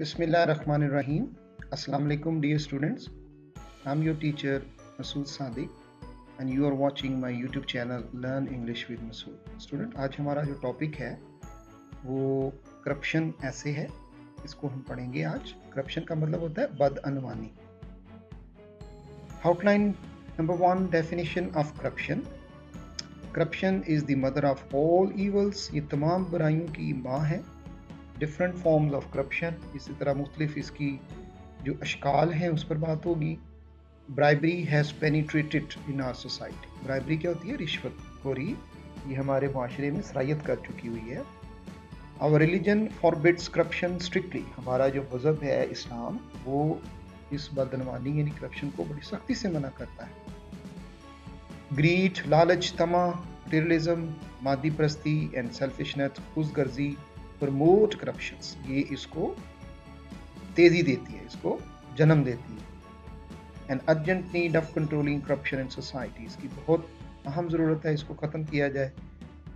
Bismillahirrahmanirrahim. Assalamu alaikum, dear students. I'm your teacher Masood Sadiq and you are watching my YouTube channel Learn English with Masood. Student, आज हमारा जो topic है वो corruption ऐसे है, इसको हम पढ़ेंगे आज। करप्शन का मतलब होता है बदअनवानी। Outline number 1, definition of corruption. Corruption is the mother of all evils. ये तमाम बुराइयों की माँ है। डिफरेंट फॉर्म्स ऑफ करप्शन, इसी तरह मुख्तलिफ इसकी जो अशकाल हैं उस पर बात होगी। Bribery has penetrated in our society. Bribery क्या होती है? रिश्वतखोरी। ये हमारे माशरे में सरायत कर चुकी हुई है। Our religion forbids corruption strictly. हमारा जो मज़हब है इस्लाम, वो इस बदअनवानी यानी करप्शन को बड़ी सख्ती से मना करता है। ग्रीड, लालच, तमा, टेररिज्म, मादी परस्ती एंड सेल्फिशनेस, खुदगर्जी प्रमोट करप्शंस, ये इसको तेजी देती है, इसको जन्म देती है। An urgent need of controlling corruption in society, इसकी बहुत अहम ज़रूरत है, इसको ख़त्म किया जाए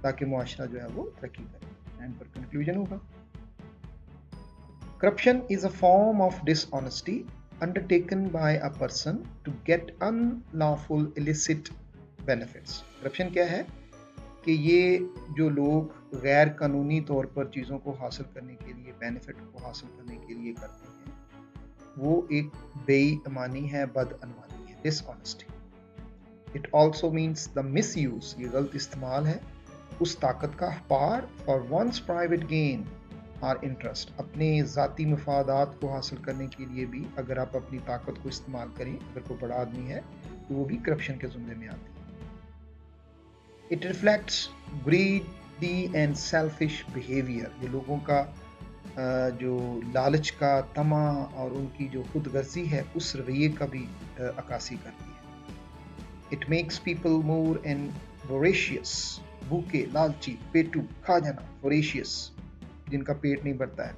ताकि मुआशरा जो है वो तरक्की करे। एंड पर कंक्लूजन होगा, corruption is a form of dishonesty undertaken by a person to get unlawful illicit benefits. Corruption क्या है कि ये जो लोग गैर कानूनी तौर पर चीज़ों को हासिल करने के लिए, बेनिफिट को हासिल करने के लिए करते हैं, वो एक बेईमानी है, बदअनवानी है, dishonesty. It also means the misuse, ये गलत इस्तेमाल है उस ताकत का पार फॉर वंस प्राइवेट गेन और इंटरेस्ट। अपने ज़ाती मफादात को हासिल करने के लिए भी अगर आप अपनी ताकत को इस्तेमाल करें, अगर कोई बड़ा आदमी है तो वो भी करप्शन के ज़ुमरे में आती है। It reflects greedy and selfish behavior, ये लोगों का जो लालच का, तमा और उनकी जो खुदगर्जी है, उस रवैये का भी अक्कासी करती है। It makes people more and voracious, भूखे, लालची, पेटू, खा जाना, voracious, जिनका पेट नहीं भरता है।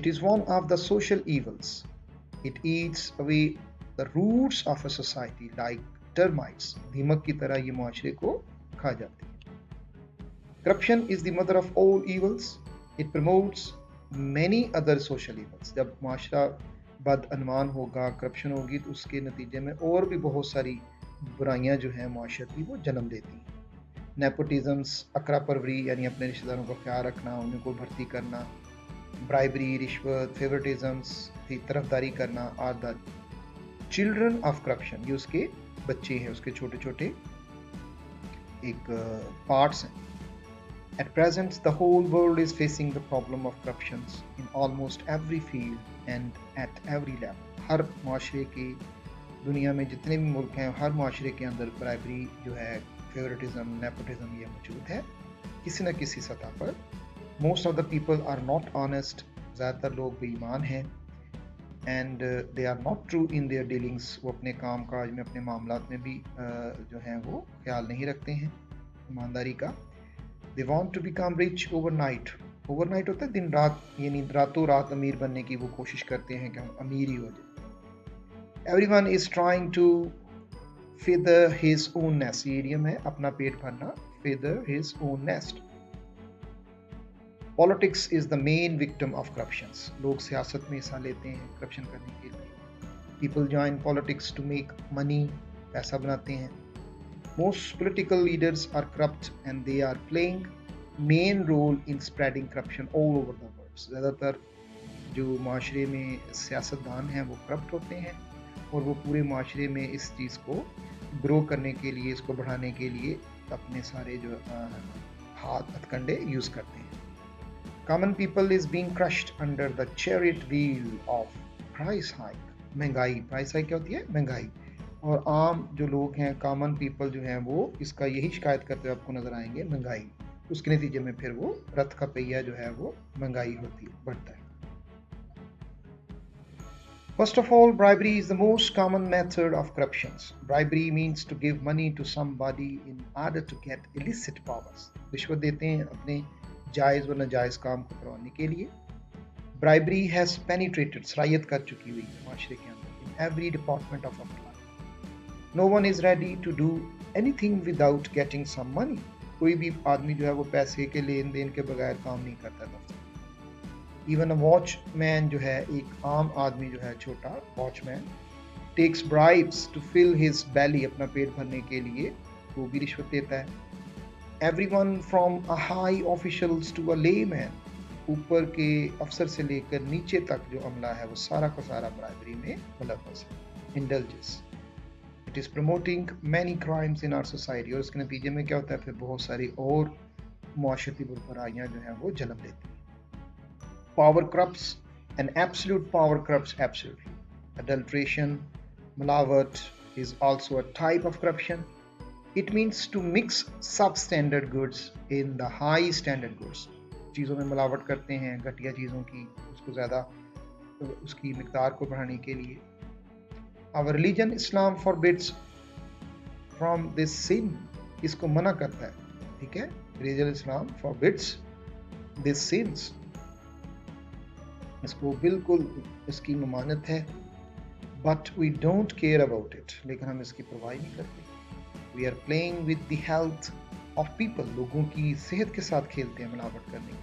It is one of the social evils. It eats away the roots of a society like termites, दीमक की तरह ये मुआशरे को खा जाती है। Corruption is the mother of all evils. It promotes many other social evils. जब माशरा बदअनवान होगा, करप्शन होगी, तो उसके नतीजे में और भी बहुत सारी बुराइयां जो हैं माशरती, वो जन्म देती हैं। नेपोटिज्म्स, अकरा परवरी यानी अपने रिश्तेदारों का ख्याल रखना, उनको भर्ती करना, ब्राइबरी, रिश्वत, फेवरेटिज्म्स की तरफदारी करना, or the children of corruption, ये उसके बच्चे हैं, उसके छोटे छोटे एक पार्ट्स हैं। At present, the whole world is facing the problem of corruptions in almost every field and at every level. हर माशरे के, दुनिया में जितने भी मुल्क हैं, हर माशरे के अंदर ब्राइबरी जो है, फेवरेटिज्म, नेपोटिज्म, ये मौजूद है किसी न किसी सतह पर। Most of the people are not honest, ज़्यादातर लोग बेईमान हैं, and they are not true in their dealings, वो अपने काम काज में, अपने मामलात में भी जो हैं वो ख्याल नहीं रखते हैं ईमानदारी का। They want to become rich overnight. Overnight होता है दिन रात, यानी रातों रात अमीर बनने की वो कोशिश करते हैं कि हम अमीर ही हो जाए। Everyone is trying to feather his own nest, ये इडियम है, अपना पेट भरना, feather his own nest. Politics is the main victim of corruptions. लोग सियासत में हिस्सा लेते हैं करप्शन करने के लिए। People join politics to make money, पैसा बनाते हैं। Most political leaders are corrupt and they are playing main role in spreading corruption all over the world. ज़्यादातर जो माशरे में सियासतदान हैं वो करप्ट होते हैं और वो पूरे माशरे में इस चीज़ को ग्रो करने के लिए, इसको बढ़ाने के लिए अपने सारे जो हाथ हथकंडे यूज़ करते हैं। Common people is being crushed under the chariot wheel of price hike. महंगाई, प्राइस हाइक क्या होती है? महंगाई। और आम जो लोग हैं, कॉमन पीपल जो हैं, वो इसका यही शिकायत करते हुए आपको नजर आएंगे, महंगाई। उसके नतीजे में फिर वो रथ का पहिया जो है वो महंगाई होती है, बढ़ता है। First of all, bribery is the most common method of corruptions. Bribery means to give money to somebody in order to get illicit powers. रिश्वत देते हैं अपने जायज़ व नाजायज़ काम को करवाने के लिए। ब्राइबरी हैज़ पेनिट्रेटेड, सरायत कर चुकी हुई है माशरे के अंदर, in every department of our life. No one is ready to do anything without getting some money. कोई भी आदमी जो है वो पैसे के लेन देन के बगैर काम नहीं करता था। इवन अ वॉचमैन जो है, एक आम आदमी जो है, छोटा watchman, takes bribes to fill his belly, अपना पेट भरने के लिए वो भी रिश्वत देता है। Everyone from a high officials to a layman, ऊपर के अफसर से लेकर नीचे तक जो अमला है वो सारा का सारा ब्राइबरी में मुलव्वस है, indulges. It is promoting many crimes in our society, और इसके नतीजे में क्या होता है, फिर बहुत सारी और मुआशरती बुराइयाँ जो हैं वो जन्म लेती हैं। Power corrupts, and absolute power corrupts absolutely. Adulteration, malawat, is also a type of corruption. It means to mix substandard goods in the high standard goods. चीज़ों में मिलावट करते हैं, घटिया चीज़ों की, उसको ज़्यादा उसकी मिकदार को बढ़ाने के लिए। Our religion Islam forbids from this sin, इसको मना करता है, ठीक है? Religion Islam forbids these sins, इसको बिल्कुल इसकी ममानत है। But we don't care about it, लेकिन हम इसकी परवाह नहीं करते। We are playing with the health of people, लोगों की सेहत के साथ खेलते हैं मिलावट करने की,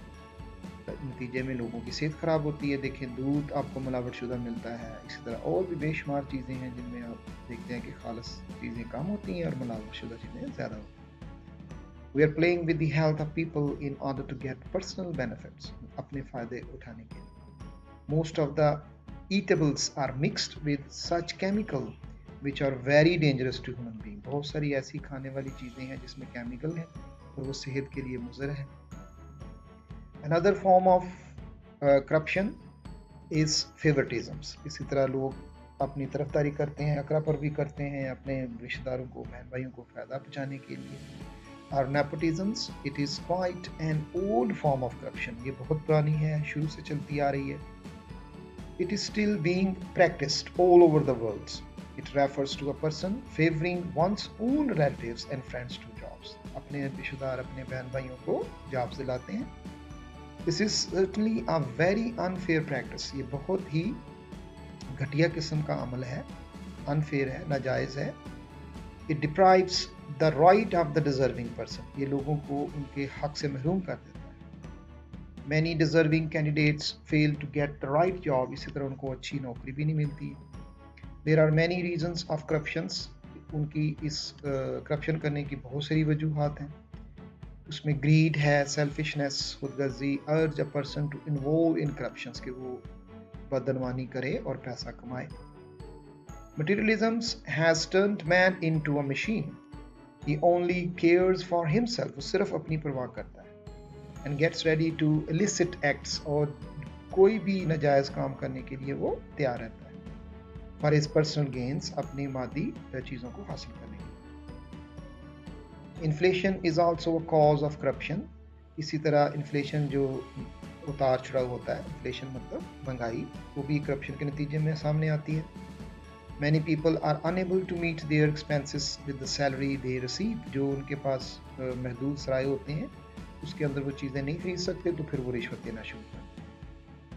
नतीजे में लोगों की सेहत खराब होती है। देखें, दूध आपको मिलावट शुदा मिलता है, इसी तरह और भी बेशुमार चीज़ें हैं जिनमें आप देखते हैं कि खालिस चीज़ें कम होती हैं और मिलावट शुदा चीज़ें ज़्यादा होती हैं। We are playing with the health of people in order to get personal benefits, अपने फ़ायदे उठाने के लिए। Most of the eatables are mixed with such chemical which are very dangerous to human being. बहुत सारी ऐसी खाने वाली चीज़ें हैं जिसमें केमिकल हैं और वो सेहत के लिए मुज़र है। Another form of corruption is favoritisms. इसी तरह लोग अपनी तरफदारी करते हैं, अकरा पर भी करते हैं, अपने रिश्तेदारों को, बहन भाइयों को फ़ायदा पहुँचाने के लिए। और nepotisms, it is quite an old form of corruption. ये बहुत पुरानी है, शुरू से चलती आ रही है। It is still being practiced all over the world. It refers to a person favoring one's own relatives and friends to jobs. अपने रिश्तेदार, अपने बहन भाइयों को जॉब्स दिलाते हैं। This is certainly a very unfair practice. ये बहुत ही घटिया किस्म का अमल है, अनफेयर है, नाजायज़ है। It deprives the right of the deserving person. ये लोगों को उनके हक से महरूम कर देता है। Many deserving candidates fail to get the right job. इसी तरह उनको अच्छी नौकरी भी नहीं मिलती। There are many reasons of corruptions. उनकी इस करप्शन करने की बहुत सारी वजूहात हैं। उसमें greed है, selfishness, खुदगर्जी, urge a person to involve in corruptions, कि वो बदनवानी करे और पैसा कमाए। Materialism has turned man into a machine. He only cares for himself. वो सिर्फ अपनी परवाह करता है। And gets ready to illicit acts, और कोई भी नाजायज़ काम करने के लिए वो तैयार रहता है। For his personal gains, अपनी मादी चीज़ों को हासिल करने के लिए। Inflation is also a cause of corruption. इसी तरह इन्फ्लेशन जो उतार चढ़ाव होता है, इन्फ्लेशन मतलब महंगाई, वो भी करप्शन के नतीजे में सामने आती है। Many people are unable to meet their expenses with the salary they receive. जो उनके पास महदूद सराय होते हैं, उसके अंदर वो चीज़ें नहीं खरीद सकते, तो फिर वो रिश्वत देना शुरू करते हैं।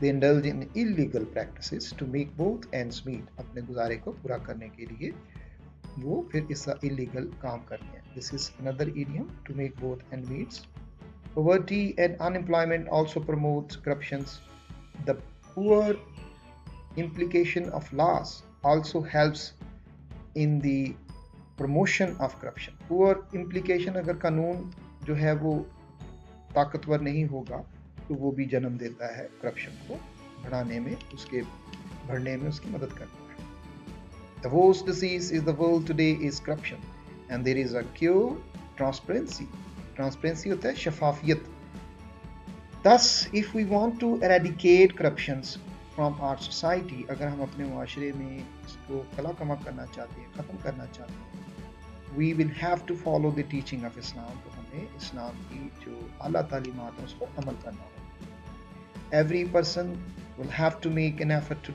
They indulge in illegal practices to make both ends meet. अपने गुजारे को पूरा करने के लिए वो फिर इस इलीगल काम करते हैं। This is another idiom, to make both ends meet. Poverty and unemployment also promote corruptions. The poor implication of laws also helps in the promotion of corruption. Poor implication, अगर कानून जो है वो ताकतवर नहीं होगा तो वो भी जन्म देता है करप्शन को बढ़ाने में, उसके बढ़ने में उसकी मदद करता है। The worst disease is the world today is corruption, and there is a cure, transparency. Transparency होता है शफाफियत। Thus, if we want to eradicate corruptions from our society, अगर हम अपने मुआशरे में इसको कला-कमा करना चाहते हैं, ख़त्म करना चाहते हैं, we will have to follow the teaching of Islam. तो हमें इस्लाम की जो आला तालीमात है उसको अमल करना होगा। Every person will have to make an effort to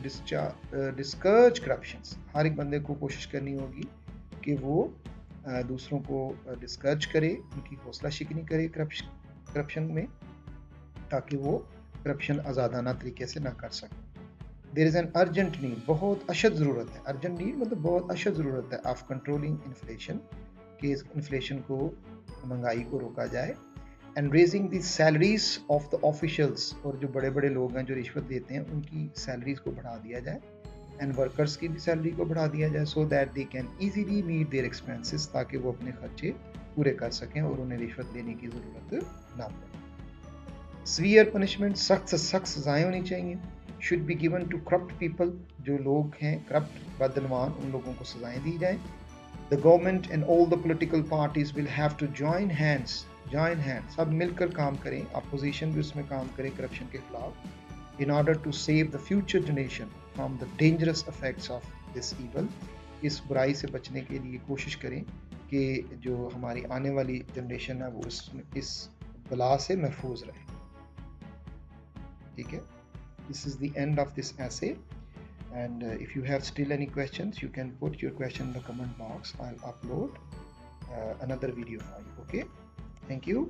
discourage corruptions. हर एक बंदे को कोशिश करनी होगी कि वो दूसरों को डिस्कर्ज करे, उनकी हौसला शिकनी करे करप्शन में, ताकि वो करप्शन आज़ादाना तरीके से ना कर सकें। There is an urgent need, बहुत अशद ज़रूरत है। अर्जेंट नीड मतलब बहुत अशद ज़रूरत है ऑफ कंट्रोलिंग इन्फ्लेशन, कि इस इन्फ्लेशन को, महंगाई को रोका जाए। And raising the salaries of the officials, और जो बड़े बड़े लोग हैं जो रिश्वत देते हैं उनकी सैलरीज को बढ़ा दिया जाए, एंड वर्कर्स की भी सैलरी को बढ़ा दिया जाए, so that they can easily meet their expenses, ताकि वो अपने खर्चे पूरे कर सकें और उन्हें रिश्वत लेने की ज़रूरत ना पड़े। सीवियर पनिशमेंट, सख्त से सख्त सजाएं होनी चाहिए। Should be given to corrupt people, जो लोग हैं करप्ट बदनवान, उन लोगों को सजाएं दी जाए। The government and all the political parties will have to join hands, सब मिलकर काम करें, अपोजिशन भी उसमें काम करे करप्शन के खिलाफ, in order to save the future generation from the dangerous effects of this evil। इस बुराई से बचने के लिए कोशिश करें कि जो हमारी आने वाली जनरेशन है वो इस बला से महफूज रहे। ठीक है, this is the end of this essay, and if you have still any questions you can put your question in the comment box. I'll upload another video for you. Okay, thank you.